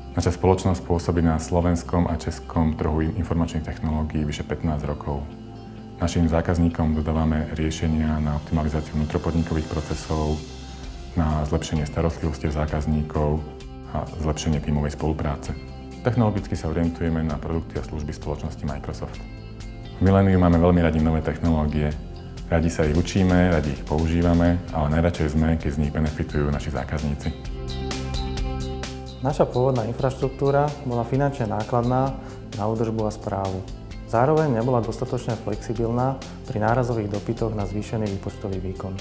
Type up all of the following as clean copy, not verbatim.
Naša spoločnosť pôsobí na slovenskom a českom trhu informačných technológií vyše 15 rokov. Našim zákazníkom dodávame riešenia na optimalizáciu vnútropodnikových procesov, na zlepšenie starostlivosti zákazníkov a zlepšenie tímovej spolupráce. Technologicky sa orientujeme na produkty a služby spoločnosti Microsoft. V Millenniu máme veľmi radi nové technológie. Radi sa ich učíme, radi ich používame, ale najradšej sme, keď z nich benefitujú naši zákazníci. Naša pôvodná infraštruktúra bola finančne nákladná na údržbu a správu. Zároveň nebola dostatočne flexibilná pri nárazových dopytoch na zvýšený výpočtový výkon.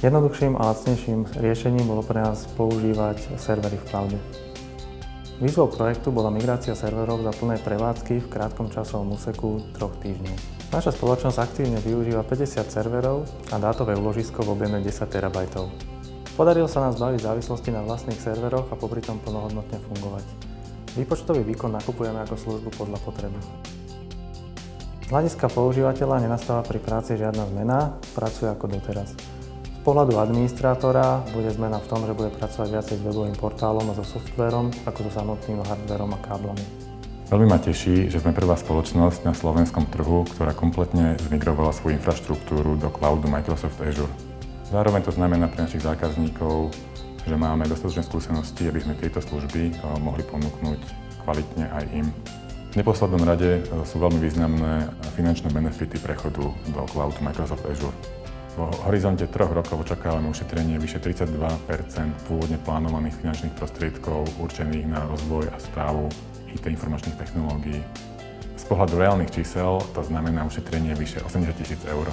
Jednoduchším a lacnejším riešením bolo pre nás používať servery v cloude. Výzvou projektu bola migrácia serverov za plnej prevádzky v krátkom časovom úseku 3 týždňov. Naša spoločnosť aktívne využíva 50 serverov a dátové úložisko v objeme 10 terabajtov. Podarilo sa nám zbaviť závislosti na vlastných serveroch a popritom plnohodnotne fungovať. Výpočtový výkon nakupujeme ako službu podľa potreby. Z hľadiska používateľa nenastáva pri práci žiadna zmena, pracuje ako doteraz. Z pohľadu administrátora bude zmena v tom, že bude pracovať viacej s webovým portálom a so softvérom ako so samotným hardvérom a káblami. Veľmi ma teší, že sme prvá spoločnosť na slovenskom trhu, ktorá kompletne zmigrovala svoju infraštruktúru do cloudu Microsoft Azure. Zároveň to znamená pre našich zákazníkov, že máme dostatočné skúsenosti, aby sme tieto služby mohli ponúknuť kvalitne aj im. V neposlednom rade sú veľmi významné finančné benefity prechodu do cloudu Microsoft Azure. V horizonte 3 rokov očakávame ušetrenie vyše 32% pôvodne plánovaných finančných prostriedkov určených na rozvoj a správu IT informačných technológií. Z pohľadu reálnych čísel to znamená ušetrenie vyše 80 000 eur.